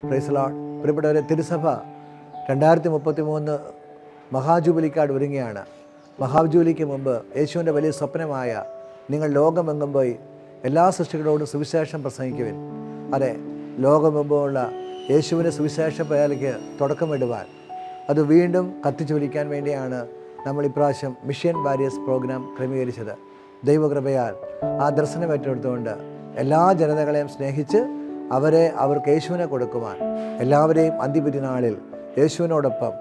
Praise the Lord. പ്രിയപ്പെട്ടവരെ, തിരുസഭ 2033 മഹാജൂബിലിക്കാട് ഒരുങ്ങിയാണ്. മഹാജൂബിലിക്ക് മുമ്പ് യേശുവിൻ്റെ വലിയ സ്വപ്നമായ നിങ്ങൾ ലോകമെങ്ങും പോയി എല്ലാ സൃഷ്ടികളോടും സുവിശേഷം പ്രസംഗിക്കുവിൻ. അതെ, ലോകമെങ്ങുമുള്ള യേശുവിൻ്റെ സുവിശേഷ പേരയ്ക്ക് തുടക്കമിടുവാൻ, അത് വീണ്ടും കത്തിച്ചൊലിക്കാൻ വേണ്ടിയാണ് നമ്മൾ ഇപ്രാവശ്യം മിഷൻ വാരിയേഴ്സ് പ്രോഗ്രാം ക്രമീകരിച്ചത്. ദൈവകൃപയാൽ ആ ദർശനം ഏറ്റെടുത്തുകൊണ്ട് എല്ലാ ജനതകളെയും സ്നേഹിച്ച് അവർക്ക് യേശുവിനെ കൊടുക്കുവാൻ, എല്ലാവരെയും അന്ത്യവിധിനാളിൽ യേശുവിനോടൊപ്പം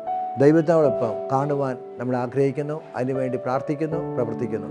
ദൈവത്തോടൊപ്പം കാണുവാൻ നമ്മൾ ആഗ്രഹിക്കുന്നു. അതിനുവേണ്ടി പ്രാർത്ഥിക്കുന്നു, പ്രവർത്തിക്കുന്നു.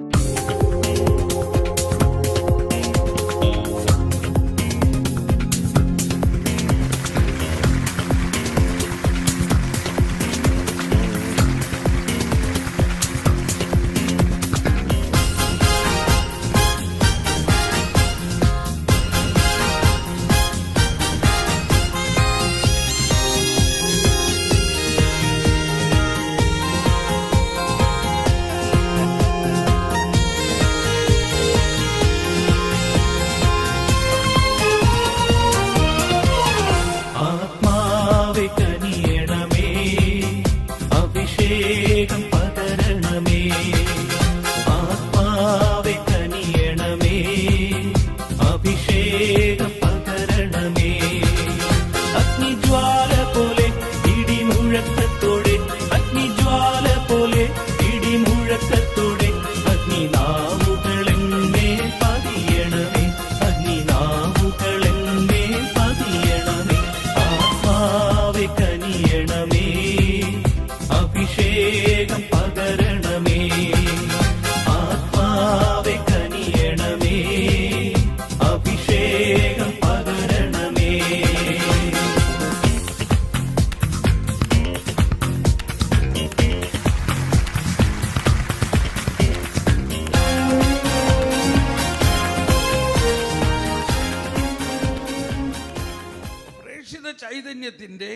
ചൈതന്യത്തിൻ്റെ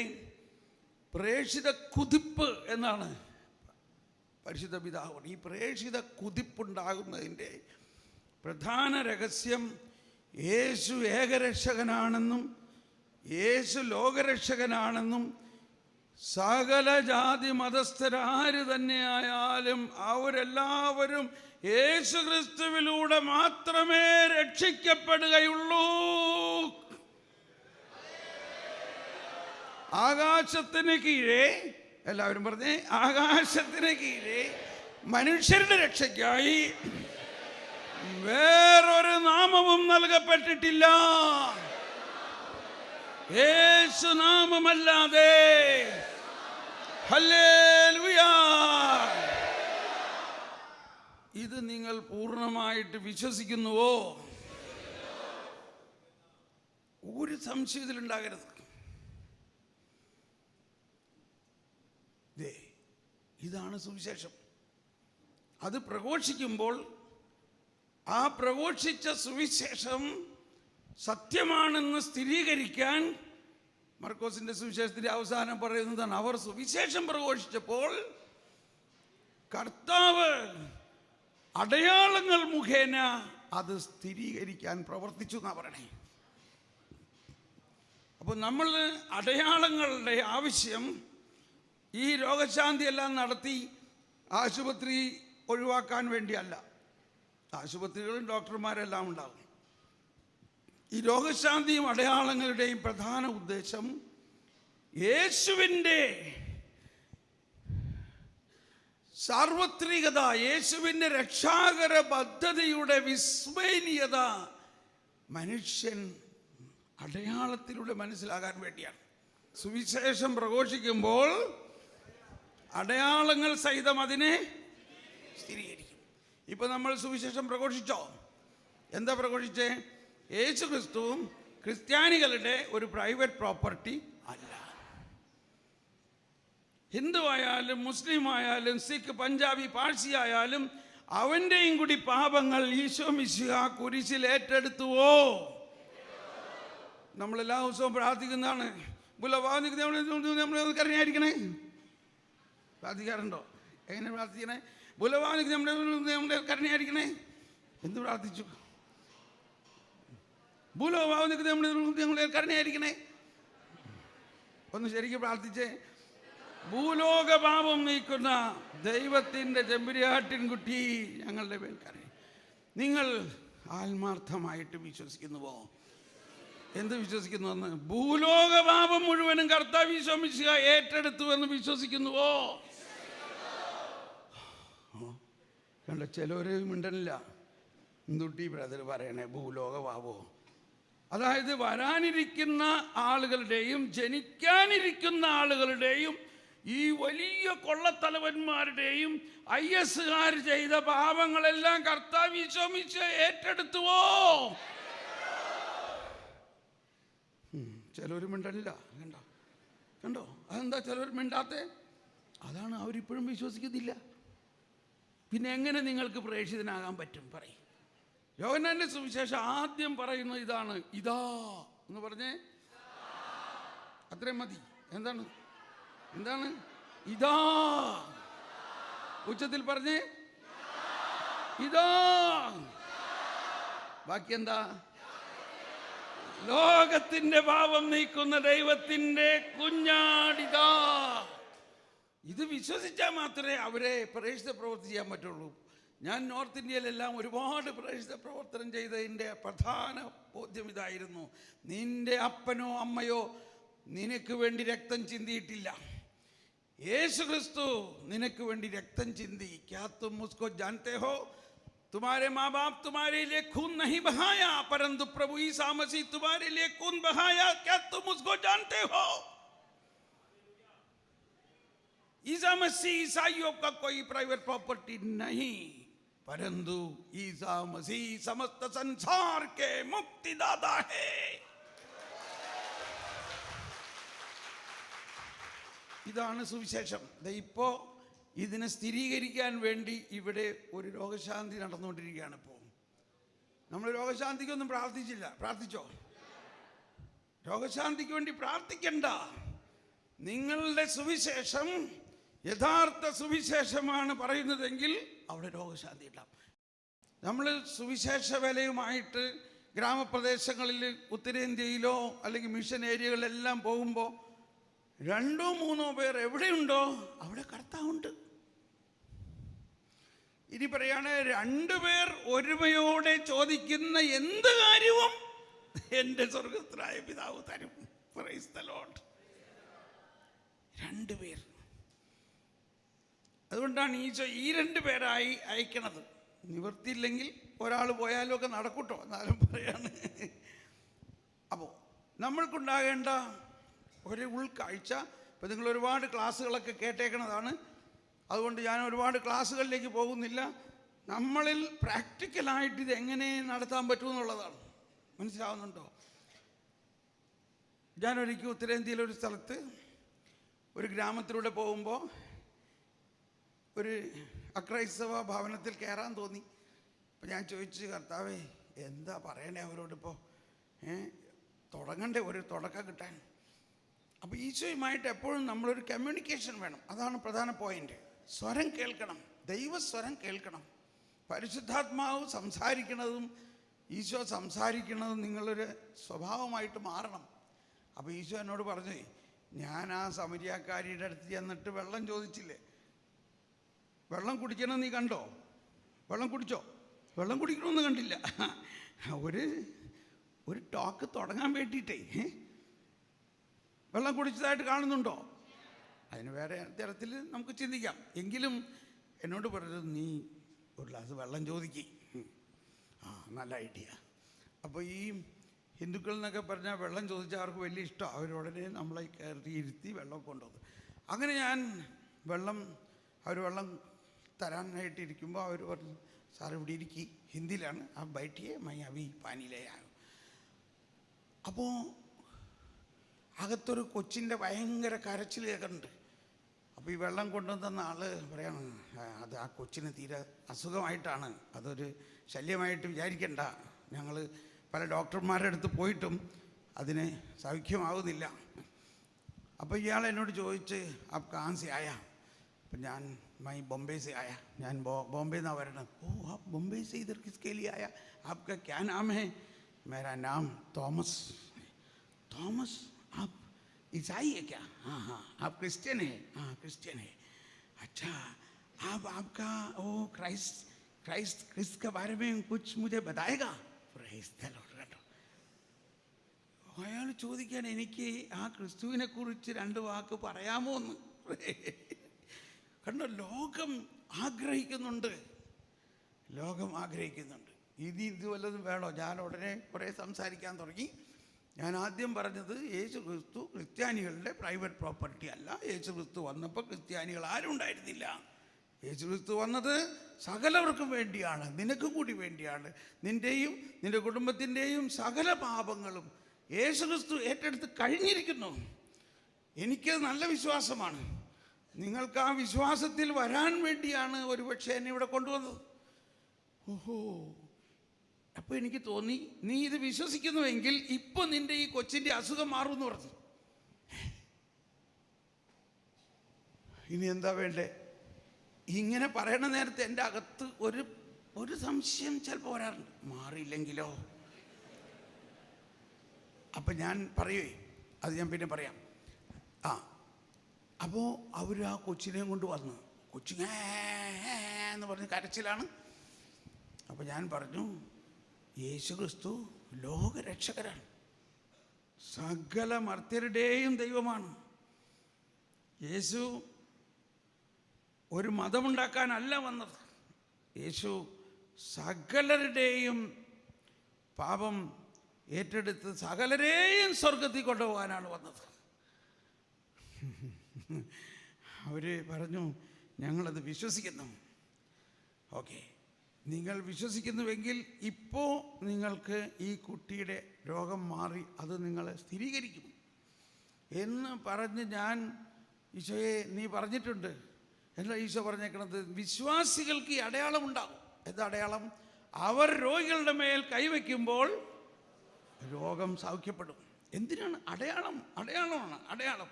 പ്രേക്ഷിത കുതിപ്പ് എന്നാണ് പരിശുദ്ധ പിതാവ്. ഈ പ്രേക്ഷിത കുതിപ്പുണ്ടാകുന്നതിൻ്റെ പ്രധാന രഹസ്യം യേശു ഏകരക്ഷകനാണെന്നും യേശു ലോകരക്ഷകനാണെന്നും സകല ജാതി മതസ്ഥരാര് തന്നെയായാലും അവരെല്ലാവരും യേശു ക്രിസ്തുവിലൂടെ മാത്രമേ രക്ഷിക്കപ്പെടുകയുള്ളൂ. ആകാശത്തിന് കീഴേ, എല്ലാവരും പറഞ്ഞേ, ആകാശത്തിന് കീഴേ മനുഷ്യരുടെ രക്ഷയ്ക്കായി വേറൊരു നാമവും നൽകപ്പെട്ടിട്ടില്ല, യേശു നാമമല്ലാതെ. ഹല്ലേലൂയ. ഇത് നിങ്ങൾ പൂർണ്ണമായിട്ട് വിശ്വസിക്കുന്നുവോ? ഒരു സംശയം ഇതിലുണ്ടാകരുത്. ഇതാണ് സുവിശേഷം. അത് പ്രഘോഷിക്കുമ്പോൾ ആ പ്രഘോഷിച്ച സുവിശേഷം സത്യമാണെന്ന് സ്ഥിരീകരിക്കാൻ മർക്കോസിന്റെ സുവിശേഷത്തിന്റെ അവസാനം പറയുന്നതാണ്, അവർ സുവിശേഷം പ്രഘോഷിച്ചപ്പോൾ കർത്താവ് അടയാളങ്ങൾ മുഖേന അത് സ്ഥിരീകരിക്കാൻ പ്രവർത്തിച്ചു എന്നാ പറയണേ. അപ്പോൾ നമ്മൾ അടയാളങ്ങളുടെ ആവശ്യം ഈ രോഗശാന്തി എല്ലാം നടത്തി ആശുപത്രി ഒഴിവാക്കാൻ വേണ്ടിയല്ല. ആശുപത്രികളും ഡോക്ടർമാരെല്ലാം ഉണ്ടാകും. ഈ രോഗശാന്തിയും അടയാളങ്ങളുടെയും പ്രധാന ഉദ്ദേശം യേശുവിൻ്റെ സാർവത്രികത, യേശുവിൻ്റെ രക്ഷാകര പദ്ധതിയുടെ വിസ്മരണീയത മനുഷ്യൻ അടയാളത്തിലൂടെ മനസ്സിലാകാൻ വേണ്ടിയാണ്. സുവിശേഷം പ്രഘോഷിക്കുമ്പോൾ അടയാളങ്ങൾ സഹിതം അതിനെ സ്ഥിരീകരിക്കും. ഇപ്പൊ നമ്മൾ സുവിശേഷം പ്രഘോഷിച്ചോ? എന്താ പ്രഘോഷിച്ചേ? യേശു ക്രിസ്തുവും ക്രിസ്ത്യാനികളുടെ ഒരു പ്രൈവറ്റ് പ്രോപ്പർട്ടി അല്ല. ഹിന്ദു ആയാലും മുസ്ലിം ആയാലും സിഖ്, പഞ്ചാബി, പാഴ്സി ആയാലും അവൻ്റെയും കൂടി പാപങ്ങൾ ഈശോ മിശിഹാ കുരിശിൽ ഏറ്റെടുത്തുവോ? നമ്മളെല്ലാ ദിവസവും പ്രാർത്ഥിക്കുന്നതാണ്. നമ്മൾ കരുണയായിരിക്കണേ. പ്രാർത്ഥിക്കാറുണ്ടോ? എങ്ങനെ പ്രാർത്ഥിക്കണേ? ബുലവാനിക്ക് നമ്മുടെ കരുണയായിരിക്കണേ. എന്ത് പ്രാർത്ഥിച്ചു? ഭൂലോകമാവുന്ന നമ്മളെ കരുണയായിരിക്കണേ. ഒന്ന് ശരിക്കും പ്രാർത്ഥിച്ചേ. ഭൂലോക പാപം നീക്കുന്ന ദൈവത്തിൻ്റെ ചെമ്പുരാട്ടിൻകുട്ടി ഞങ്ങളുടെ മേൽക്കറി. നിങ്ങൾ ആത്മാർത്ഥമായിട്ട് വിശ്വസിക്കുന്നുവോ? എന്ത് വിശ്വസിക്കുന്നുവെന്ന്? ഭൂലോക പാപം മുഴുവനും കർത്താവ് ഈശോ മിശിഹ ഏറ്റെടുത്തു എന്ന് വിശ്വസിക്കുന്നുവോ? കണ്ട, ചിലവര് മിണ്ടനില്ല. എന്തുട്ടി ബ്രദർ പറയണേ ഭൂലോക പാപോ? അതായത് വരാനിരിക്കുന്ന ആളുകളുടെയും ജനിക്കാനിരിക്കുന്ന ആളുകളുടെയും ഈ വലിയ കൊള്ളത്തലവന്മാരുടെയും IS-കാർ ചെയ്ത പാപങ്ങളെല്ലാം കർത്താവ് ഈശോ മിശിഹ ഏറ്റെടുത്തുവോ? ചിലവർ മിണ്ടനില്ല. കണ്ടോ കണ്ടോ? അതെന്താ ചിലവർ മിണ്ടാത്തെ? അതാണ്, അവരിപ്പോഴും വിശ്വസിക്കുന്നില്ല. പിന്നെ എങ്ങനെ നിങ്ങൾക്ക് പ്രേക്ഷിതനാകാൻ പറ്റും? പറയും. യോഹന്നാന്റെ സുവിശേഷം ആദ്യം പറയുന്നത് ഇതാണ്, ഇതാ എന്ന് പറഞ്ഞേ. അത്രയും മതി. എന്താണ് എന്താണ് ഇതാ? ഉച്ചത്തിൽ പറഞ്ഞേ, ഇതാ. ബാക്കി എന്താ? ലോകത്തിന്റെ പാപം നീക്കുന്ന ദൈവത്തിന്റെ കുഞ്ഞാടിതാ. ഇത് വിശ്വസിച്ചാൽ മാത്രമേ അവരെ പ്രേക്ഷിത പ്രവൃത്തി ചെയ്യാൻ പറ്റുള്ളൂ. ഞാൻ നോർത്ത് ഇന്ത്യയിലെല്ലാം ഒരുപാട് പ്രേക്ഷിത പ്രവർത്തനം ചെയ്തതിൻ്റെ പ്രധാന ബോധ്യം ഇതായിരുന്നു: നിന്റെ അപ്പനോ അമ്മയോ നിനക്ക് വേണ്ടി രക്തം ചിന്തിയിട്ടില്ല. യേശു ക്രിസ്തു നിനക്ക് വേണ്ടി രക്തം ചിന്തി. ക്യാ തും മുസ്കോ ജാനത്തെ ഹോ? तुम्हारे माँ बाप तुम्हारे लिए खून नहीं बहाया, परंतु प्रभु ईसा मसीह तुम्हारे लिए खून बहाया. क्या तुम उसको जानते हो? ईसा मसीह ईसाइयों का कोई प्राइवेट प्रॉपर्टी नहीं, परंतु ईसा मसीह समस्त संसार के मुक्तिदाता है. ഇതാണ് സുവിശേഷം. ഇപ്പോ ഇതിനെ സ്ഥിരീകരിക്കാൻ വേണ്ടി ഇവിടെ ഒരു രോഗശാന്തി നടന്നുകൊണ്ടിരിക്കുകയാണ്. ഇപ്പോൾ നമ്മൾ രോഗശാന്തിക്കൊന്നും പ്രാർത്ഥിച്ചില്ല. പ്രാർത്ഥിച്ചോ? രോഗശാന്തിക്ക് വേണ്ടി പ്രാർത്ഥിക്കണ്ട. നിങ്ങളുടെ സുവിശേഷം യഥാർത്ഥ സുവിശേഷമാണ് പറയുന്നതെങ്കിൽ അവിടെ രോഗശാന്തി ഉണ്ടാവും. നമ്മൾ സുവിശേഷ വേലയുമായിട്ട് ഗ്രാമപ്രദേശങ്ങളിൽ ഉത്തരേന്ത്യയിലോ അല്ലെങ്കിൽ മിഷൻ ഏരിയകളിലെല്ലാം പോകുമ്പോൾ 2-3 പേർ എവിടെയുണ്ടോ അവിടെ കർത്താവുണ്ട്. ഇനി പറയാണ്, 2 പേർ ഒരുമയോടെ ചോദിക്കുന്ന എന്ത് കാര്യവും എൻ്റെ സ്വർഗസ്ഥനായ പിതാവ് തരും. Praise the Lord. 2 പേർ. അതുകൊണ്ടാണ് ഈശോ ഈ 2 പേരായി അയക്കണത്. നിവർത്തിയില്ലെങ്കിൽ ഒരാൾ പോയാലും ഒക്കെ നടക്കൂട്ടോ, എന്നാലും പറയാണ്. അപ്പോൾ നമ്മൾക്കുണ്ടാകേണ്ട ഒരു ഉൾക്കാഴ്ച, ഇപ്പോൾ നിങ്ങൾ ഒരുപാട് ക്ലാസ്സുകളൊക്കെ കേട്ടേക്കണതാണ്. അതുകൊണ്ട് ഞാൻ ഒരുപാട് ക്ലാസ്സുകളിലേക്ക് പോകുന്നില്ല. നമ്മളിൽ പ്രാക്ടിക്കലായിട്ട് ഇത് എങ്ങനെ നടത്താൻ പറ്റുമെന്നുള്ളതാണ്. മനസ്സിലാവുന്നുണ്ടോ? ഞാനൊരിക്കൽ ഉത്തരേന്ത്യയിലൊരു സ്ഥലത്ത് ഒരു ഗ്രാമത്തിലൂടെ പോകുമ്പോൾ ഒരു അക്രൈസ്തവ ഭവനത്തിൽ കയറാൻ തോന്നി. അപ്പം ഞാൻ ചോദിച്ചു, കർത്താവേ എന്താ പറയണേ അവരോടിപ്പോൾ? തുടങ്ങണ്ടേ ഒരു തുടക്കം കിട്ടാൻ? അപ്പോൾ ഈശോയുമായിട്ട് എപ്പോഴും നമ്മളൊരു കമ്മ്യൂണിക്കേഷൻ വേണം. അതാണ് പ്രധാന പോയിന്റ്. സ്വരം കേൾക്കണം, ദൈവസ്വരം കേൾക്കണം. പരിശുദ്ധാത്മാവ് സംസാരിക്കുന്നതും ഈശോ സംസാരിക്കുന്നതും നിങ്ങളൊരു സ്വഭാവമായിട്ട് മാറണം. അപ്പോൾ ഈശോ എന്നോട് പറഞ്ഞു, ഞാൻ ആ സമരിയാക്കാരിയുടെ അടുത്ത് ചെന്നിട്ട് വെള്ളം ചോദിച്ചില്ലേ, വെള്ളം കുടിക്കണം നീ കണ്ടോ? വെള്ളം കുടിച്ചോ? വെള്ളം കുടിക്കണമെന്ന് കണ്ടില്ല. ഒരു ടോക്ക് തുടങ്ങാൻ വേണ്ടിയിട്ടേ വെള്ളം കുടിച്ചതായിട്ട് കാണുന്നുണ്ടോ? അതിന് വേറെ തരത്തിൽ നമുക്ക് ചിന്തിക്കാം. എങ്കിലും എന്നോട് പറഞ്ഞത്, നീ ഒരു ഗ്ലാസ് വെള്ളം ചോദിക്കുക. നല്ല ഐഡിയ. അപ്പോൾ ഈ ഹിന്ദുക്കൾ എന്നൊക്കെ പറഞ്ഞാൽ വെള്ളം ചോദിച്ചാൽ അവർക്ക് വലിയ ഇഷ്ടമാണ്. അവരുടനെ നമ്മളെ കയറി ഇരുത്തി വെള്ളം കൊണ്ടുവന്നു. അങ്ങനെ ഞാൻ അവർ വെള്ളം തരാനായിട്ടിരിക്കുമ്പോൾ അവർ പറഞ്ഞു, സാർ ഇവിടെ ഇരിക്കി. ഹിന്ദിയിലാണ്. ആ ബൈഠിയെ മൈ അഭി പാനിയിലെയാണ്. അപ്പോൾ അകത്തൊരു കൊച്ചിൻ്റെ ഭയങ്കര കരച്ചിൽ കേൾക്കുന്നുണ്ട്. അപ്പോൾ ഈ വെള്ളം കൊണ്ടുവന്ന ആൾ പറയണം, അത് ആ കൊച്ചിന് തീരെ അസുഖമായിട്ടാണ്, അതൊരു ശല്യമായിട്ട് വിചാരിക്കണ്ട. ഞങ്ങൾ പല ഡോക്ടർമാരുടെ അടുത്ത് പോയിട്ടും അതിന് സൗഖ്യമാവുന്നില്ല. അപ്പോൾ ഇയാൾ എന്നോട് ചോദിച്ച്, ആപ് കഹാൻ സെ ആയ? അപ്പം ഞാൻ മൈ ബോംബെ സെ ആയ. ഞാൻ ബോംബെ നിന്നാണ് വരണം. ഓ ആപ് ബോംബെ സെ ഇധർ കിസ്കെ ലിയെ ആയ? ആപ്കാ ക്യാ നാം ഹൈ? മേരാ നാം തോമസ്. തോമസ്, आप ईसाई है क्या? हाँ हाँ, आप क्रिश्चियन है? हाँ क्रिश्चियन है। अच्छा, आप आपका वो क्राइस्ट के बारे में कुछ मुझे बताएगा? Praise the Lord കേട്ടോ. അയാൾ ചോദിക്കാൻ, എനിക്ക് ആ ക്രിസ്തുവിനെ കുറിച്ച് 2 വാക്ക് പറയാമോ എന്ന്. കണ്ടോ, ലോകം ആഗ്രഹിക്കുന്നുണ്ട്, ലോകം ആഗ്രഹിക്കുന്നുണ്ട്. ഇത് വല്ലതും വേണോ? ഞാൻ ഉടനെ കുറേ സംസാരിക്കാൻ തുടങ്ങി. ഞാൻ ആദ്യം പറഞ്ഞത് യേശു ക്രിസ്തു ക്രിസ്ത്യാനികളുടെ പ്രൈവറ്റ് പ്രോപ്പർട്ടി അല്ല. യേശു ക്രിസ്തു വന്നപ്പോൾ ക്രിസ്ത്യാനികൾ ആരും ഉണ്ടായിരുന്നില്ല. യേശു ക്രിസ്തു വന്നത് സകലവർക്കും വേണ്ടിയാണ്, നിനക്കും കൂടി വേണ്ടിയാണ്. നിൻ്റെയും നിൻ്റെ കുടുംബത്തിൻ്റെയും സകല പാപങ്ങളും യേശു ക്രിസ്തു ഏറ്റെടുത്ത് കഴിഞ്ഞിരിക്കുന്നു. എനിക്ക് നല്ല വിശ്വാസമാണ്. നിങ്ങൾക്ക് ആ വിശ്വാസത്തിൽ വരാൻ വേണ്ടിയാണ് ഒരുപക്ഷെ എന്നെ ഇവിടെ കൊണ്ടുവന്നത്. ഓഹോ, അപ്പോൾ എനിക്ക് തോന്നി, നീ ഇത് വിശ്വസിക്കുന്നുവെങ്കിൽ ഇപ്പം നിൻ്റെ ഈ കൊച്ചിൻ്റെ അസുഖം മാറുമെന്ന് പറഞ്ഞു. ഇനി എന്താ വേണ്ടേ? ഇങ്ങനെ പറയണ നേരത്തെ എൻ്റെ അകത്ത് ഒരു സംശയം ചിലപ്പോൾ വരാറുണ്ട്, മാറിയില്ലെങ്കിലോ? അപ്പം ഞാൻ പറയുവേ, അത് ഞാൻ പിന്നെ പറയാം. അപ്പോൾ അവർ ആ കൊച്ചിനെയും കൊണ്ട് വന്ന്, കൊച്ചു എന്ന് പറഞ്ഞ് കരച്ചിലാണ്. അപ്പോൾ ഞാൻ പറഞ്ഞു, യേശു ക്രിസ്തു ലോകരക്ഷകരാണ്, സകല മർത്യരുടെയും ദൈവമാണ്. യേശു ഒരു മതമുണ്ടാക്കാനല്ല വന്നത്. യേശു സകലരുടെയും പാപം ഏറ്റെടുത്ത് സകലരെയും സ്വർഗത്തിൽ കൊണ്ടുപോകാനാണ് വന്നത്. അവർ പറഞ്ഞു, ഞങ്ങളത് വിശ്വസിക്കുന്നു. ഓക്കെ, നിങ്ങൾ വിശ്വസിക്കുന്നുവെങ്കിൽ ഇപ്പോൾ നിങ്ങൾക്ക് ഈ കുട്ടിയുടെ രോഗം മാറി അത് നിങ്ങളെ സ്ഥിരീകരിക്കും എന്ന് പറഞ്ഞ് ഞാൻ, ഈശോയെ നീ പറഞ്ഞിട്ടുണ്ട്. എന്താ ഈശോ പറഞ്ഞേക്കണത്? വിശ്വാസികൾക്ക് ഈ അടയാളം ഉണ്ടാകും. എന്താ അടയാളം? അവർ രോഗികളുടെ മേൽ കൈവയ്ക്കുമ്പോൾ രോഗം സൗഖ്യപ്പെടും. എന്തിനാണ് അടയാളം? അടയാളമാണ് അടയാളം.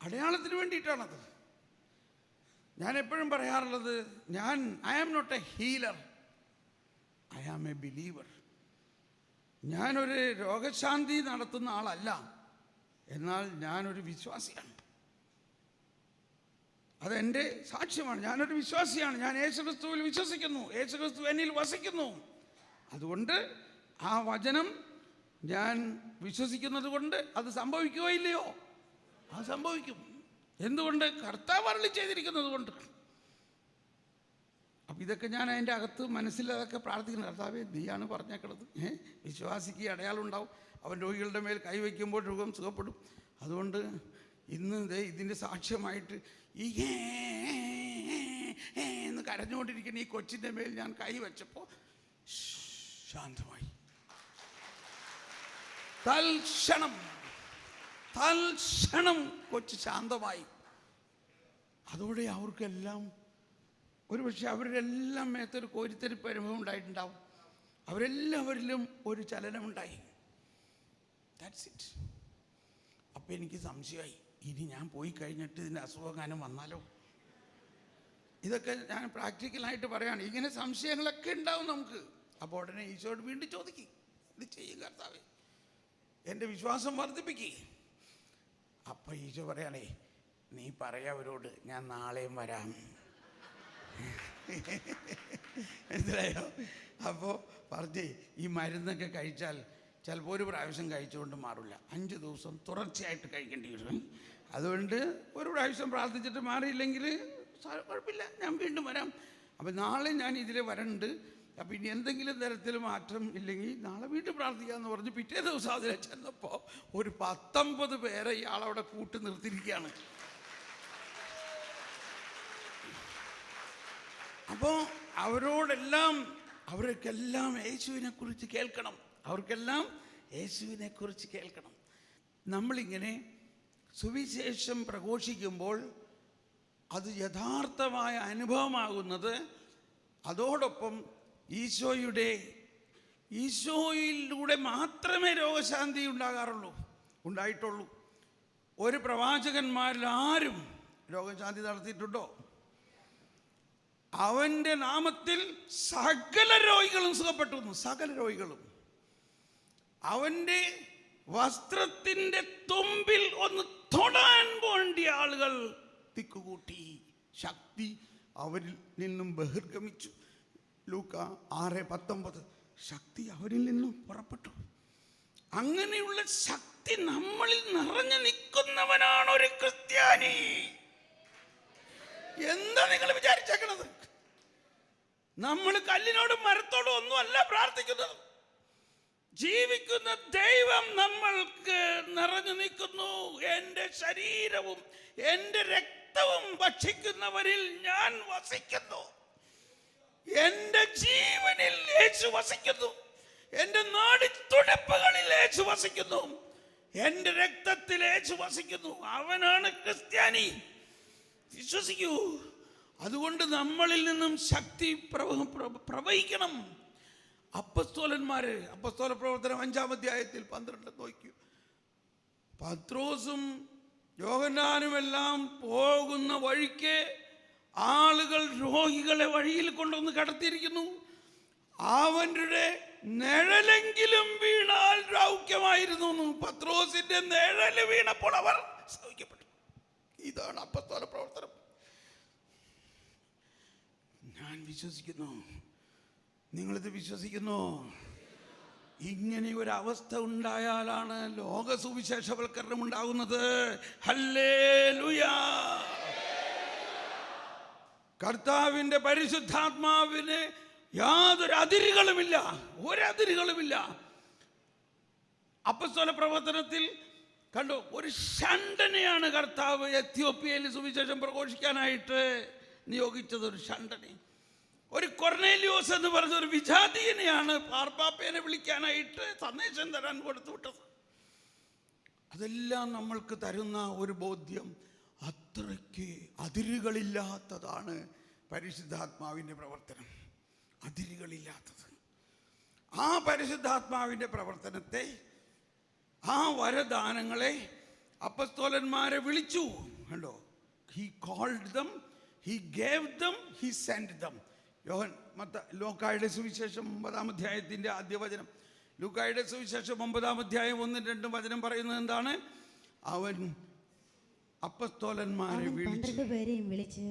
അടയാളത്തിന് വേണ്ടിയിട്ടാണത്. ഞാൻ എപ്പോഴും പറയാറുള്ളത്, I am not a healer, I am a believer. ഞാനൊരു രോഗശാന്തി നടത്തുന്ന ആളല്ല, എന്നാൽ ഞാനൊരു വിശ്വാസിയാണ്. അതെൻ്റെ സാക്ഷ്യമാണ്. ഞാനൊരു വിശ്വാസിയാണ്. ഞാൻ യേശുക്രിസ്തുവിൽ വിശ്വസിക്കുന്നു. യേശുക്രിസ്തു എന്നിൽ വസിക്കുന്നു. അതുകൊണ്ട് ആ വചനം ഞാൻ വിശ്വസിക്കുന്നത് കൊണ്ട് അത് സംഭവിക്കുകയോ ഇല്ലയോ? അത് സംഭവിക്കും. എന്തുകൊണ്ട്? കർത്താവ് അരുളി ചെയ്തിരിക്കുന്നത് കൊണ്ട്. അപ്പം ഇതൊക്കെ ഞാൻ അതിൻ്റെ അകത്ത് മനസ്സിൽ അതൊക്കെ പ്രാർത്ഥിക്കുന്നു. കർത്താവേ, നീയാണ് പറഞ്ഞേക്കണത്, വിശ്വാസിക്ക് അടയാളം ഉണ്ടാവും, അവൻ രോഗികളുടെ മേൽ കൈവയ്ക്കുമ്പോൾ രോഗം സുഖപ്പെടും. അതുകൊണ്ട് ഇന്ന് ഇതിൻ്റെ സാക്ഷ്യമായിട്ട് ഈ എന്ന് കരഞ്ഞുകൊണ്ടിരിക്കുന്ന ഈ കൊച്ചിൻ്റെ മേൽ ഞാൻ കൈവച്ചപ്പോൾ ശാന്തമായി. തൽക്ഷണം കൊച്ച് ശാന്തമായി. അതോടെ അവർക്കെല്ലാം, ഒരുപക്ഷെ അവരെല്ലാം മേത്തൊരു കോരിത്തെരിപ്പ് അനുഭവം ഉണ്ടായിട്ടുണ്ടാവും. അവരെല്ലാവരിലും ഒരു ചലനമുണ്ടായി. That's it. അപ്പം എനിക്ക് സംശയമായി, ഇനി ഞാൻ പോയി കഴിഞ്ഞിട്ട് ഇതിൻ്റെ അസുഖഗാനം വന്നാലോ? ഇതൊക്കെ ഞാൻ പ്രാക്ടിക്കലായിട്ട് പറയുകയാണ്. ഇങ്ങനെ സംശയങ്ങളൊക്കെ ഉണ്ടാവും നമുക്ക്. അപ്പോൾ ഉടനെ ഈശോയോട് വീണ്ടും ചോദിക്കും, ഇത് ചെയ്യും കർത്താവേ, എൻ്റെ വിശ്വാസം വർദ്ധിപ്പിക്കുക. അപ്പം ഈശോ പറയണേ, നീ അവരോട് ഞാൻ നാളെയും വരാം. മനസ്സിലായോ? അപ്പോൾ പറഞ്ഞേ, ഈ മരുന്നൊക്കെ കഴിച്ചാൽ ചിലപ്പോൾ ഒരു പ്രാവശ്യം കഴിച്ചുകൊണ്ട് മാറില്ല, 5 ദിവസം തുടർച്ചയായിട്ട് കഴിക്കേണ്ടി വരും. അതുകൊണ്ട് ഒരു പ്രാവശ്യം പ്രാർത്ഥിച്ചിട്ട് മാറിയില്ലെങ്കിൽ കുഴപ്പമില്ല, ഞാൻ വീണ്ടും വരാം. അപ്പം നാളെ ഞാൻ ഇതിൽ വരണ്ട്. അപ്പം ഇനി എന്തെങ്കിലും തരത്തിൽ മാറ്റം ഇല്ലെങ്കിൽ നാളെ വീണ്ടും പ്രാർത്ഥിക്കാമെന്ന് പറഞ്ഞ് പിറ്റേ ദിവസം അതിൽ ചെന്നപ്പോൾ ഒരു 19 പേരെ ഇയാളവിടെ കൂട്ടി നിർത്തിയിരിക്കുകയാണ്. അപ്പോൾ അവർക്കെല്ലാം യേശുവിനെ കുറിച്ച് കേൾക്കണം. അവർക്കെല്ലാം യേശുവിനെ കുറിച്ച് കേൾക്കണം. നമ്മളിങ്ങനെ സുവിശേഷം പ്രഘോഷിക്കുമ്പോൾ അത് യഥാർത്ഥമായ അനുഭവമാകുന്നത് അതോടൊപ്പം ഈശോയിലൂടെ മാത്രമേ രോഗശാന്തി ഉണ്ടായിട്ടുള്ളൂ. ഒരു പ്രവാചകന്മാരിൽ ആരും രോഗശാന്തി നടത്തിയിട്ടുണ്ടോ? അവൻ്റെ നാമത്തിൽ സകല രോഗികളും സുഖപ്പെട്ടു. സകല രോഗികളും അവൻ്റെ വസ്ത്രത്തിന്റെ തുമ്പിൽ ഒന്ന് തൊടാൻ വേണ്ടിയ ആളുകൾ തിക്കുകൂട്ടി. ശക്തി അവരിൽ നിന്നും ബഹിർഗമിച്ചു. ലൂക്ക 6:19. ശക്തി അവരിൽ നിന്നും പുറപ്പെട്ടു. അങ്ങനെയുള്ള ശക്തി നമ്മളിൽ നിറഞ്ഞു നിൽക്കുന്നവനാണ് ഒരു ക്രിസ്ത്യാനി. എന്താ നിങ്ങൾ വിചാരിച്ചേക്കണത്? നമ്മൾ കല്ലിനോടും മരത്തോടും ഒന്നും അല്ല പ്രാർത്ഥിക്കുന്നത്. ജീവിക്കുന്ന ദൈവം നമ്മൾക്ക് നിറഞ്ഞു നിൽക്കുന്നു. എൻ്റെ ശരീരവും എൻ്റെ രക്തവും ഭക്ഷിക്കുന്നവരിൽ ഞാൻ വസിക്കുന്നു. എൻ്റെ ജീവനിൽ യേശു വസിക്കുന്നു. എൻ്റെ നാടിത്തുടിപ്പുകളിൽ യേശു വസിക്കുന്നു. എൻ്റെ രക്തത്തിൽ യേശു വസിക്കുന്നു. അവനാണ് ക്രിസ്ത്യാനി. വിശ്വസിക്കൂ. അതുകൊണ്ട് നമ്മളിൽ നിന്നും ശക്തി പ്രവഹിക്കണം. അപ്പസ്തോലന്മാര്, അപ്പസ്തോല പ്രവർത്തനം 5-ാം അധ്യായത്തിൽ 12 നോക്കൂ. പത്രോസും യോഹന്നാനുമെല്ലാം പോകുന്ന വഴിക്ക് ആളുകൾ രോഗികളെ വഴിയിൽ കൊണ്ടുവന്ന് കടത്തിയിരിക്കുന്നു. അവരുടെ നിഴലെങ്കിലും വീണാൽ സൗഖ്യമായിരുന്നു. പത്രോസിന്റെ നിഴല് വീണപ്പോൾ അവർ സൗഖ്യപ്പെട്ടു. ഇതാണ് അപ്പസ്തോല പ്രവർത്തനം. ഞാൻ വിശ്വസിക്കുന്നു, നിങ്ങളിത് വിശ്വസിക്കുന്നു? ഇങ്ങനെ ഒരു അവസ്ഥ ഉണ്ടായാലാണ് ലോക സുവിശേഷവൽക്കരണം ഉണ്ടാകുന്നത്. ഹല്ലേലൂയാ. കർത്താവിൻ്റെ പരിശുദ്ധാത്മാവിന് യാതൊരു അതിരുകളുമില്ല, ഒരതിരുകളുമില്ല. അപ്പസ്തോല പ്രവർത്തനത്തിൽ കണ്ടു, ഒരു ഷണ്ടനെയാണ് കർത്താവ് എത്യോപ്യയിൽ സുവിശേഷം പ്രഘോഷിക്കാനായിട്ട് നിയോഗിച്ചത്. ഒരു ഷണ്ടനെ, ഒരു കൊർണേലിയോസ് എന്ന് പറഞ്ഞ ഒരു വിജാതീയനെയാണ് മാർപ്പാപ്പയെ വിളിക്കാനായിട്ട് സന്ദേശം തരാൻ കൊടുത്തു വിട്ടത്. അതെല്ലാം നമ്മൾക്ക് തരുന്ന ഒരു ബോധ്യം, അത്രയ്ക്ക് അതിരുകളില്ലാത്തതാണ് പരിശുദ്ധാത്മാവിൻ്റെ പ്രവർത്തനം. അതിരുകളില്ലാത്തത്. ആ പരിശുദ്ധാത്മാവിൻ്റെ പ്രവർത്തനത്തെ, ആ വരദാനങ്ങളെ അപ്പസ്തോലന്മാരെ വിളിച്ചു. കണ്ടോ, he called them, he gave them, he send them. ലൂക്കായുടെ സുവിശേഷം 9-ാം അധ്യായത്തിൻ്റെ ആദ്യ വചനം. ലൂക്കായുടെ സുവിശേഷം 9-ാം അധ്യായം 1-2 വചനം പറയുന്നത് എന്താണ്? അവൻ അപ്പസ്തോലന്മാരെ 12 പേരെയും വിളിച്ച്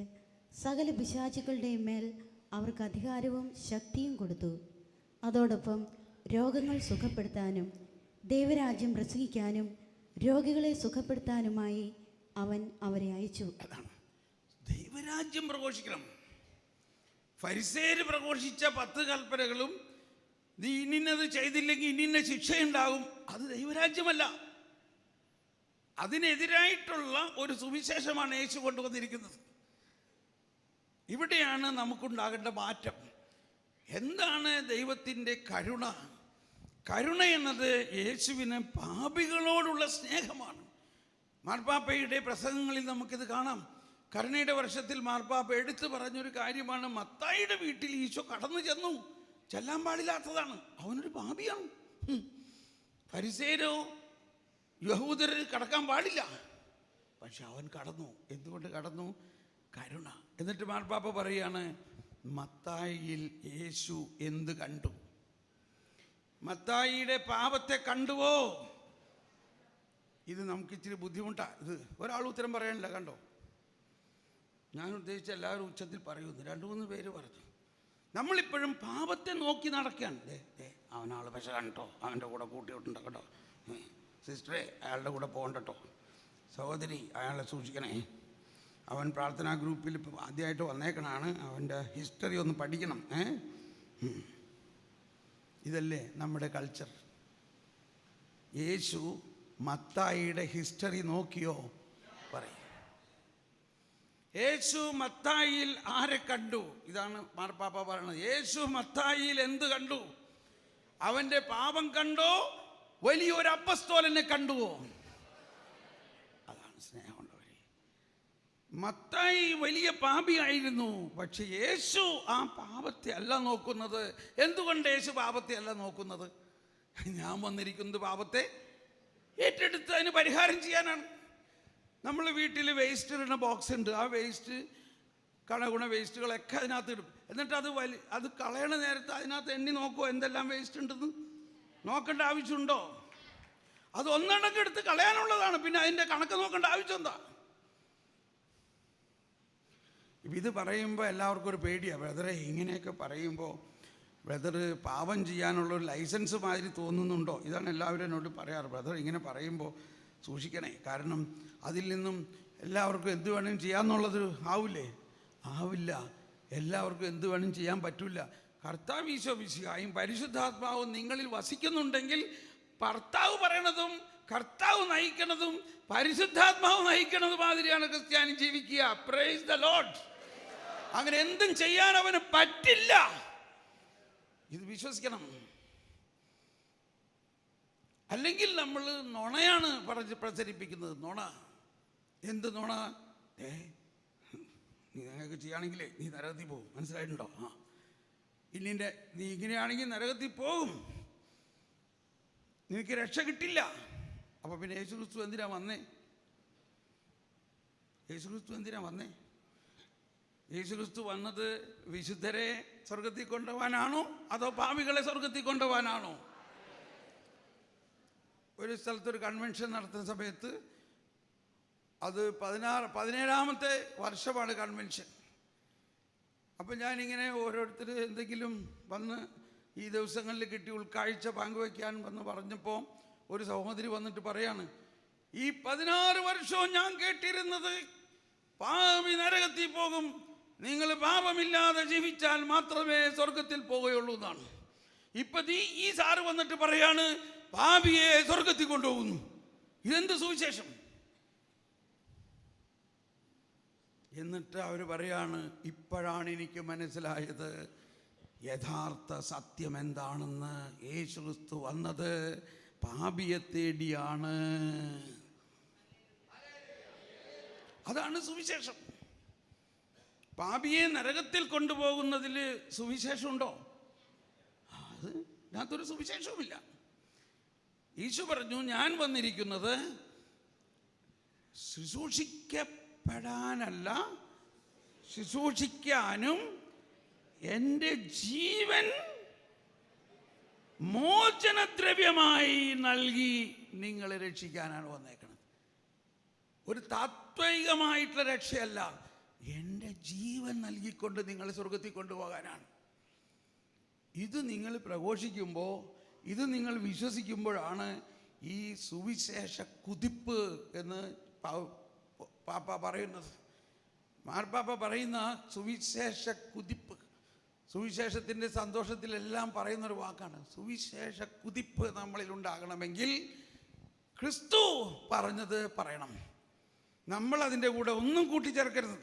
സകല പിശാചുക്കളുടെയും മേൽ അവർക്ക് അധികാരവും ശക്തിയും കൊടുത്തു. അതോടൊപ്പം രോഗങ്ങൾ സുഖപ്പെടുത്താനും ദൈവരാജ്യം പ്രസംഗിക്കാനും രോഗികളെ സുഖപ്പെടുത്താനുമായി അവൻ അവരെ അയച്ചു. അതാണ് ദൈവരാജ്യം പ്രഘോഷിക്കണം. ഫരിസേര് പ്രഘോഷിച്ച 10 കൽപ്പനകളും നീ ഇന്നത് ചെയ്തില്ലെങ്കിൽ ഇന്ന ശിക്ഷയുണ്ടാകും, അത് ദൈവരാജ്യമല്ല. അതിനെതിരായിട്ടുള്ള ഒരു സുവിശേഷമാണ് യേശു കൊണ്ടുവന്നിരിക്കുന്നത്. ഇവിടെയാണ് നമുക്കുണ്ടാകേണ്ട മാറ്റം. എന്താണ് ദൈവത്തിൻ്റെ കരുണ? കരുണ എന്നത് യേശുവിന് പാപികളോടുള്ള സ്നേഹമാണ്. മാർപ്പാപ്പയുടെ പ്രസംഗങ്ങളിൽ നമുക്കിത് കാണാം. കരുണയുടെ വർഷത്തിൽ മാർപ്പാപ്പ എടുത്തു പറഞ്ഞൊരു കാര്യമാണ്, മത്തായിയുടെ വീട്ടിൽ ഈശോ കടന്നു ചെന്നു. ചെല്ലാൻ പാടില്ലാത്തതാണ്, അവനൊരു പാപിയാണ്. ഫരിസേരോ യഹൂദർ കടക്കാൻ പാടില്ല, പക്ഷെ അവൻ കടന്നു. എന്തുകൊണ്ട് കടന്നു? കരുണ. എന്നിട്ട് മാർപ്പാപ്പ പറയാണ്, മത്തായിയിൽ യേശു എന്ത് കണ്ടു? മത്തായിയുടെ പാപത്തെ കണ്ടുവോ? ഇത് നമുക്ക് ഇച്ചിരി ബുദ്ധിമുട്ടാണ്. ഇത് ഒരാൾ ഉത്തരം പറയാനില്ല. കണ്ടോ, ഞാൻ ഉദ്ദേശിച്ച എല്ലാവരും ഉച്ചത്തിൽ പറയുന്നു. 2-3 പേര് പറഞ്ഞു. നമ്മളിപ്പോഴും പാപത്തെ നോക്കി നടക്കുകയാണ്. അവനാൾ പക്ഷെ കണ്ടോ, അവൻ്റെ കൂടെ കൂട്ടിയിട്ടുണ്ട് കേട്ടോ, സിസ്റ്ററെ അയാളുടെ കൂടെ പോകണ്ടോ, സഹോദരി അയാളെ സൂക്ഷിക്കണേ, അവൻ പ്രാർത്ഥനാ ഗ്രൂപ്പിൽ ആദ്യമായിട്ട് വന്നേക്കണാണ്, അവൻ്റെ ഹിസ്റ്ററി ഒന്ന് പഠിക്കണം. ഇതല്ലേ നമ്മുടെ കൾച്ചർ. യേശു മത്തായിയുടെ ഹിസ്റ്ററി നോക്കിയോ? പറയും. യേശു മത്തായിയിൽ ആരെ കണ്ടു? ഇതാണ് മാർപ്പാപ്പ പറയുന്നത്. യേശു മത്തായിയിൽ എന്ത് കണ്ടു? അവൻ്റെ പാപം കണ്ടോ? വലിയൊരു അപ്പസ്തോലനെ കണ്ടുവോ? അതാണ് സ്നേഹമുള്ളവരെ. മത്തായി വലിയ പാപിയായിരുന്നു, പക്ഷെ യേശു ആ പാപത്തെ അല്ല നോക്കുന്നത്. എന്തുകൊണ്ട് യേശു പാപത്തെ അല്ല നോക്കുന്നത്? ഞാൻ വന്നിരിക്കുന്നത് പാപത്തെ ഏറ്റെടുത്ത് അതിന് പരിഹാരം ചെയ്യാനാണ്. നമ്മൾ വീട്ടിൽ വേസ്റ്റ് ഇടുന്ന ബോക്സ് ഉണ്ട്. ആ വേസ്റ്റ് കണഗുണ വേസ്റ്റുകളൊക്കെ അതിനകത്ത് ഇടും. എന്നിട്ട് അത് കളയണ നേരത്ത് അതിനകത്ത് എണ്ണി നോക്കുമോ എന്തെല്ലാം വേസ്റ്റ് ഉണ്ടെന്ന്? നോക്കേണ്ട ആവശ്യമുണ്ടോ? അത് ഒന്നടങ്കം എടുത്ത് കളയാനുള്ളതാണ്. പിന്നെ അതിൻ്റെ കണക്ക് നോക്കേണ്ട ആവശ്യം എന്താ? ഇത് പറയുമ്പോൾ എല്ലാവർക്കും ഒരു പേടിയാണ്. ബ്രദറെ, ഇങ്ങനെയൊക്കെ പറയുമ്പോൾ ബ്രദർ പാപം ചെയ്യാനുള്ളൊരു ലൈസൻസ് മാതിരി തോന്നുന്നുണ്ടോ? ഇതാണ് എല്ലാവരും എന്നോട് പറയാറ്. ബ്രദർ, ഇങ്ങനെ പറയുമ്പോൾ സൂക്ഷിക്കണേ, കാരണം അതിൽ നിന്നും എല്ലാവർക്കും എന്ത് വേണമെങ്കിലും ചെയ്യാമെന്നുള്ളത് ആവില്ല. എല്ലാവർക്കും എന്ത് വേണമെങ്കിലും ചെയ്യാൻ പറ്റില്ല. കർത്താവ് ഈശോ മിശിഹായും പരിശുദ്ധാത്മാവും നിങ്ങളിൽ വസിക്കുന്നുണ്ടെങ്കിൽ ഭർത്താവ് പറയണതും കർത്താവ് നയിക്കണതും പരിശുദ്ധാത്മാവ് നയിക്കണതും മാതിരിയാണ് ക്രിസ്ത്യാനി ജീവിക്കുക. Praise the Lord. അങ്ങനെ എന്തും ചെയ്യാൻ അവന് പറ്റില്ല. ഇത് വിശ്വസിക്കണം. അല്ലെങ്കിൽ നമ്മൾ നുണയാണ് പ്രചരിപ്പിക്കുന്നത്. നുണ. എന്ത് നുണ? നീ അങ്ങനെയൊക്കെ ചെയ്യുകയാണെങ്കിലേ നീ നരകത്തിൽ പോകും. മനസ്സിലായിട്ടുണ്ടോ? നീ ഇങ്ങനെയാണെങ്കിൽ നരകത്തിൽ പോകും, നിനക്ക് രക്ഷ കിട്ടില്ല. അപ്പോൾ പിന്നെ യേശുക്രിസ്തു എന്തിനാ വന്നേ? യേശുക്രിസ്തു വന്നത് വിശുദ്ധരെ സ്വർഗത്തിൽ കൊണ്ടുപോകാനാണോ അതോ പാപികളെ സ്വർഗത്തിൽ കൊണ്ടുപോകാനാണോ? ഒരു സ്ഥലത്തൊരു കൺവെൻഷൻ നടത്തുന്ന സമയത്ത്, അത് 17ാമത്തെ വർഷമാണ് കൺവെൻഷൻ. അപ്പം ഞാനിങ്ങനെ ഓരോരുത്തർ എന്തെങ്കിലും വന്ന് ഈ ദിവസങ്ങളിൽ കിട്ടി ഉൾക്കാഴ്ച പങ്കുവയ്ക്കാൻ വന്ന് പറഞ്ഞപ്പോൾ ഒരു സഹോദരി വന്നിട്ട് പറയാണ്, ഈ 16 വർഷവും ഞാൻ കേട്ടിരുന്നത് പാപി നരകത്തിൽ പോകും, നിങ്ങൾ പാപമില്ലാതെ ജീവിച്ചാൽ മാത്രമേ സ്വർഗത്തിൽ പോകുകയുള്ളൂ എന്നാണ്. ഇപ്പം ഈ സാറ് വന്നിട്ട് പറയാണ് പാപിയെ സ്വർഗത്തിൽ കൊണ്ടുപോകുന്നു. ഇതെന്ത് സുവിശേഷം? എന്നിട്ട് അവർ പറയാണ്, ഇപ്പോഴാണ് എനിക്ക് മനസ്സിലായത് യഥാർത്ഥ സത്യം എന്താണെന്ന്. യേശുക്രിസ്തു വന്നത് പാപിയെ തേടിയാണ്. അതാണ് സുവിശേഷം. പാപിയെ നരകത്തിൽ കൊണ്ടുപോകുന്നതിൽ സുവിശേഷമുണ്ടോ? അത് ഇതിനകത്തൊരു സുവിശേഷവുമില്ല. യേശു പറഞ്ഞു, ഞാൻ വന്നിരിക്കുന്നത് ശുശ്രൂഷിക്കപ്പെടാനല്ല, ശുശ്രൂഷിക്കാനും എൻ്റെ ജീവൻ മോചനദ്രവ്യമായി നൽകി നിങ്ങളെ രക്ഷിക്കാനാണ് വന്നേക്കുന്നത്. ഒരു താത്വികമായിട്ടുള്ള രക്ഷയല്ല, എൻ്റെ ജീവൻ നൽകിക്കൊണ്ട് നിങ്ങളെ സ്വർഗത്തിൽ കൊണ്ടുപോകാനാണ്. ഇത് നിങ്ങൾ പ്രഘോഷിക്കുമ്പോൾ, ഇത് നിങ്ങൾ വിശ്വസിക്കുമ്പോഴാണ് ഈ സുവിശേഷ കുതിപ്പ് എന്ന് പാപ്പ പറയുന്നത്. മാർപ്പാപ്പ പറയുന്ന സുവിശേഷ കുതിപ്പ്, സുവിശേഷത്തിൻ്റെ സന്തോഷത്തിലെല്ലാം പറയുന്നൊരു വാക്കാണ്. സുവിശേഷ കുതിപ്പ് നമ്മളിൽ ഉണ്ടാകണമെങ്കിൽ ക്രിസ്തു പറഞ്ഞത് പറയണം. നമ്മൾ അതിൻ്റെ കൂടെ ഒന്നും കൂട്ടിച്ചേർക്കരുത്.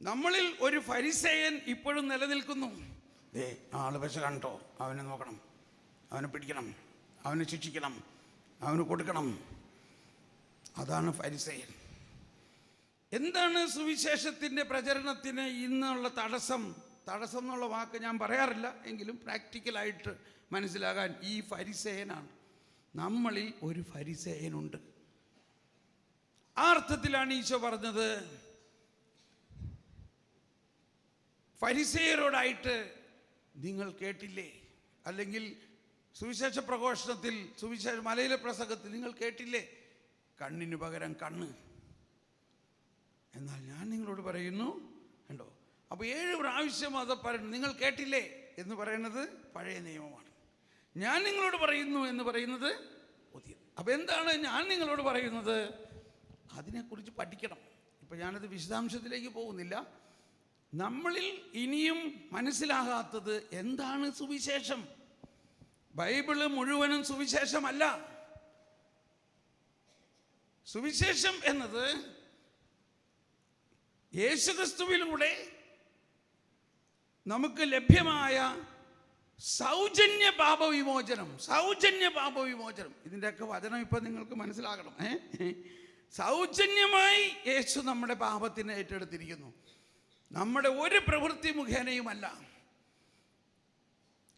നമ്മളിൽ ഒരു ഫരിസേയൻ ഇപ്പോഴും നിലനിൽക്കുന്നു. ആള് പക്ഷെ കണ്ടോ, അവനെ നോക്കണം, അവനെ പിടിക്കണം, അവനെ ശിക്ഷിക്കണം, അവന് കൊടുക്കണം. അതാണ് ഫരിസേയൻ. എന്താണ് സുവിശേഷത്തിൻ്റെ പ്രചരണത്തിന് ഇന്നുള്ള തടസ്സം? തടസ്സം എന്നുള്ള വാക്ക് ഞാൻ പറയാറില്ല, എങ്കിലും പ്രാക്ടിക്കലായിട്ട് മനസ്സിലാകാൻ ഈ ഫരിസേയനാണ്. നമ്മളിൽ ഒരു ഫരിസേയനുണ്ട്. ആ അർത്ഥത്തിലാണ് ഈശോ പറഞ്ഞത്, ഫരിസേയരോടായിട്ട് നിങ്ങൾ കേട്ടില്ലേ, അല്ലെങ്കിൽ സുവിശേഷ പ്രഘോഷണത്തിൽ, സുവിശേഷ മലയിലെ പ്രസംഗത്തിൽ നിങ്ങൾ കേട്ടില്ലേ, കണ്ണിന് പകരം കണ്ണ്. എന്നാൽ ഞാൻ നിങ്ങളോട് പറയുന്നു, കണ്ടോ? അപ്പോൾ 7 പ്രാവശ്യം അത് പറയുന്നു. നിങ്ങൾ കേട്ടില്ലേ എന്ന് പറയുന്നത് പഴയ നിയമമാണ്. ഞാൻ നിങ്ങളോട് പറയുന്നു എന്ന് പറയുന്നത് പുതിയ. അപ്പോൾ എന്താണ് ഞാൻ നിങ്ങളോട് പറയുന്നത്? അതിനെക്കുറിച്ച് പഠിക്കണം. ഇപ്പം ഞാനത് വിശദാംശത്തിലേക്ക് പോകുന്നില്ല. നമ്മളിൽ ഇനിയും മനസ്സിലാകാത്തത് എന്താണ് സുവിശേഷം? ബൈബിള് മുഴുവനും സുവിശേഷമല്ല. സുവിശേഷം എന്നത് യേശുക്രിസ്തുവിലൂടെ നമുക്ക് ലഭ്യമായ സൗജന്യ പാപവിമോചനം. സൗജന്യ പാപവിമോചനം, ഇതിൻ്റെയൊക്കെ വചനം ഇപ്പം നിങ്ങൾക്ക് മനസ്സിലാകണം. സൗജന്യമായി യേശു നമ്മുടെ പാപത്തിനെ ഏറ്റെടുത്തിരിക്കുന്നു, നമ്മുടെ ഒരു പ്രവൃത്തി മുഖേനയുമല്ല.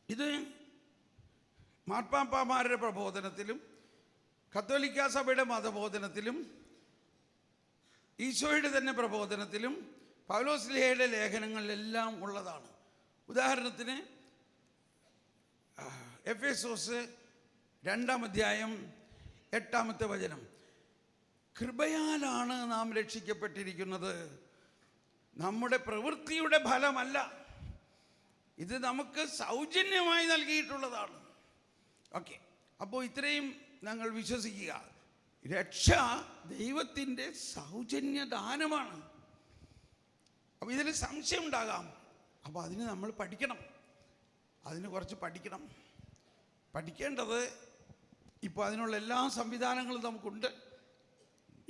ഇത് മാർപ്പാപ്പമാരുടെ പ്രബോധനത്തിലും കത്തോലിക്ക സഭയുടെ മതബോധനത്തിലും ഈശോയുടെ തന്നെ പ്രബോധനത്തിലും പൗലോസ്ലീഹയുടെ ലേഖനങ്ങളിലെല്ലാം ഉള്ളതാണ്. ഉദാഹരണത്തിന് എഫേസോസ് 2-ാം അധ്യായം 8-ാമത്തെ വചനം. കൃപയാലാണ് നാം രക്ഷിക്കപ്പെട്ടിരിക്കുന്നത്, നമ്മുടെ പ്രവൃത്തിയുടെ ഫലമല്ല. ഇത് നമുക്ക് സൗജന്യമായി നൽകിയിട്ടുള്ളതാണ്. ഓക്കെ, അപ്പോൾ ഇത്രയും ഞങ്ങൾ വിശ്വസിക്കുക. രക്ഷ ദൈവത്തിൻ്റെ സൗജന്യ ദാനമാണ്. അപ്പോൾ ഇതിൽ സംശയം ഉണ്ടാകാം. അപ്പോൾ അതിന് നമ്മൾ പഠിക്കണം, അതിന് കുറച്ച് പഠിക്കണം. പഠിക്കേണ്ടത് ഇപ്പോൾ അതിനുള്ള എല്ലാ സംവിധാനങ്ങളും നമുക്കുണ്ട്.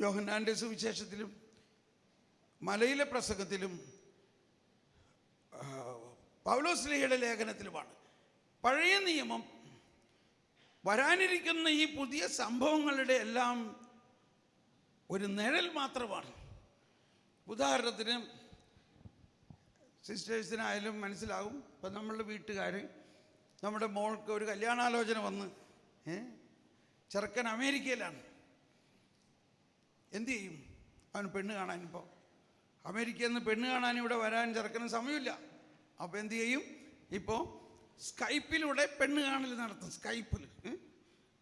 യോഹന്നാൻ്റെ സുവിശേഷത്തിലും മലയിലെ പ്രസംഗത്തിലും പൗലോസ്ലീഹയുടെ ലേഖനത്തിലുമാണ്. പഴയ നിയമം വരാനിരിക്കുന്ന ഈ പുതിയ സംഭവങ്ങളുടെ എല്ലാം ഒരു നിഴൽ മാത്രമാണ്. ഉദാഹരണത്തിന് സിസ്റ്റേഴ്സിനായാലും മനസ്സിലാകും. ഇപ്പം നമ്മളുടെ വീട്ടുകാർ, നമ്മുടെ മോൾക്ക് ഒരു കല്യാണാലോചന വന്ന്, ചെറുക്കൻ അമേരിക്കയിലാണ്. എന്തു ചെയ്യും? അവൻ പെണ്ണ് കാണാൻ, ഇപ്പോൾ അമേരിക്കയിൽ നിന്ന് പെണ്ണ് കാണാൻ ഇവിടെ വരാൻ ചെറുക്കന് സമയമില്ല. അപ്പോൾ എന്തു ചെയ്യും? ഇപ്പോൾ സ്കൈപ്പിലൂടെ പെണ്ണ് കാണൽ നടത്തും. സ്കൈപ്പിൽ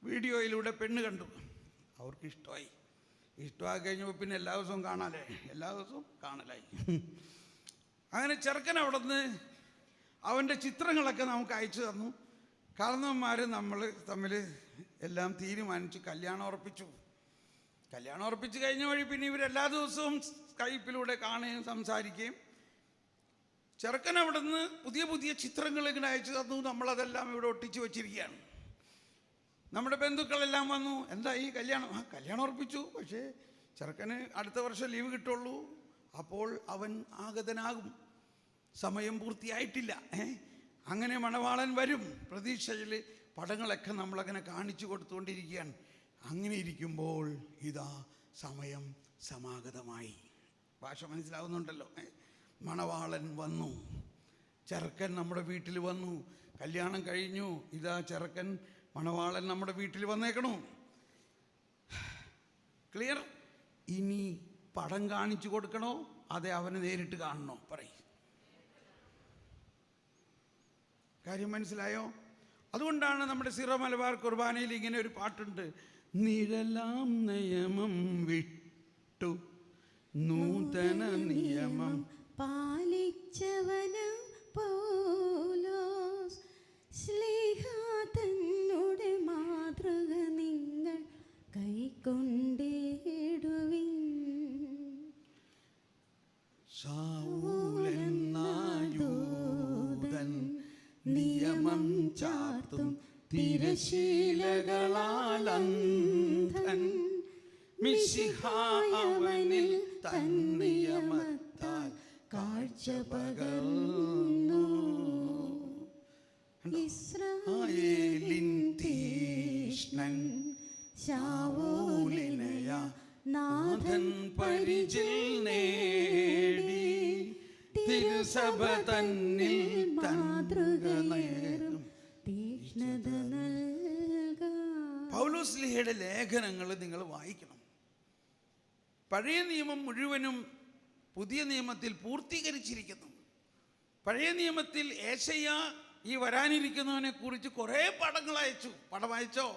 വീഡിയോയിലൂടെ പെണ്ണ് കണ്ടു, അവർക്ക് ഇഷ്ടമായി. ഇഷ്ടമായി കഴിഞ്ഞപ്പോൾ പിന്നെ എല്ലാ ദിവസവും കാണാനായി, എല്ലാ ദിവസവും കാണലായി. അങ്ങനെ ചെറുക്കൻ അവിടെ നിന്ന് അവൻ്റെ ചിത്രങ്ങളൊക്കെ നമുക്ക് അയച്ചു തന്നു. കാരണവന്മാർ നമ്മൾ തമ്മിൽ എല്ലാം തീരുമാനിച്ചു, കല്യാണം ഉറപ്പിച്ചു. കല്യാണം ഉറപ്പിച്ച് കഴിഞ്ഞ വഴി പിന്നെ ഇവരെല്ലാ ദിവസവും സ്കൈപ്പിലൂടെ കാണുകയും സംസാരിക്കുകയും. ചെറുക്കൻ അവിടെ നിന്ന് പുതിയ പുതിയ ചിത്രങ്ങൾ ഇങ്ങനെ അയച്ചു തന്നു. നമ്മളതെല്ലാം ഇവിടെ ഒട്ടിച്ച് വച്ചിരിക്കുകയാണ്. നമ്മുടെ ബന്ധുക്കളെല്ലാം വന്നു, എന്തായി കല്യാണം? കല്യാണം ഉറപ്പിച്ചു, പക്ഷേ ചെറുക്കന് അടുത്ത വർഷം ലീവ് കിട്ടുള്ളൂ. അപ്പോൾ അവൻ ആഗതനാകും, സമയം പൂർത്തിയായിട്ടില്ല. അങ്ങനെ മണവാളൻ വരും പ്രതീക്ഷയിൽ. പടങ്ങളൊക്കെ നമ്മളങ്ങനെ കാണിച്ചു കൊടുത്തുകൊണ്ടിരിക്കുകയാണ്. അങ്ങനെ ഇരിക്കുമ്പോൾ ഇതാ സമയം സമാഗതമായി. ഭാഷ മനസ്സിലാവുന്നുണ്ടല്ലോ. മണവാളൻ വന്നു, ചെറുക്കൻ നമ്മുടെ വീട്ടിൽ വന്നു, കല്യാണം കഴിഞ്ഞു. ഇതാ ചെറുക്കൻ മണവാളൻ നമ്മുടെ വീട്ടിൽ വന്നേക്കണു. ക്ലിയർ? ഇനി പടം കാണിച്ചു കൊടുക്കണോ അതെ അവനെ നേരിട്ട് കാണണോ? പറയും. കാര്യം മനസ്സിലായോ? അതുകൊണ്ടാണ് നമ്മുടെ സിറോ മലബാർ കുർബാനയിൽ ഇങ്ങനെ ഒരു പാട്ടുണ്ട്. നിഴലാം നിയമം വിട്ടു നൂതന നിയമം പാലിച്ചവനം പൗലോസ് ശ്ലീഹ തന്നുടെ മാതൃക നിങ്ങൾ കൈക്കൊണ്ടിടുവിൻ. ശൗലെന്നായൂതൻ നിയമം ചാർത്തും തിരശീലകളാൽ അന്ധൻ മിശിഹാവനിൽ തൻ നിയമത്താൽ കാഴ്ച പകർന്നു. ഇസ്രായേലിൻ തീഷ്ണൻ ശൗലിനയ നാഥൻ പരിചിൽ നേടി തിരുസഭ തന്നിൽ മാതൃക നേരും തീഷ്ണത നൽകാൻ. പൗലോസ്ലീഹയുടെ ലേഖനങ്ങൾ നിങ്ങൾ വായിക്കണം. പഴയ നിയമം മുഴുവനും പുതിയ നിയമത്തിൽ പൂർത്തീകരിച്ചിരിക്കുന്നു. പഴയ നിയമത്തിൽ ഏശയ്യ ഈ വരാനിരിക്കുന്നവനെ കുറിച്ച് കുറേ പടങ്ങൾ അയച്ചു. പടം അയച്ചോ?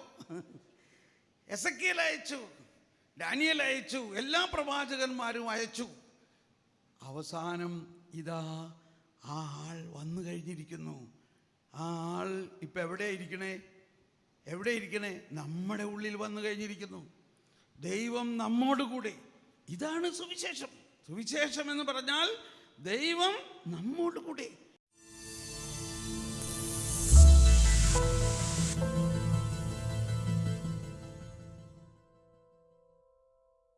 എസക്കിയേൽ അയച്ചു, ഡാനിയേൽ അയച്ചു, എല്ലാ പ്രവാചകന്മാരും അയച്ചു. അവസാനം ഇതാ ആ ആൾ വന്നു കഴിഞ്ഞിരിക്കുന്നു. ആ ആൾ ഇപ്പം എവിടെ ഇരിക്കണേ? നമ്മുടെ ഉള്ളിൽ വന്നു കഴിഞ്ഞിരിക്കുന്നു. ദൈവം നമ്മോടുകൂടെ. ഇതാണ് സുവിശേഷം. സുവിശേഷം എന്ന് പറഞ്ഞാൽ ദൈവം നമ്മോടുകൂടെ.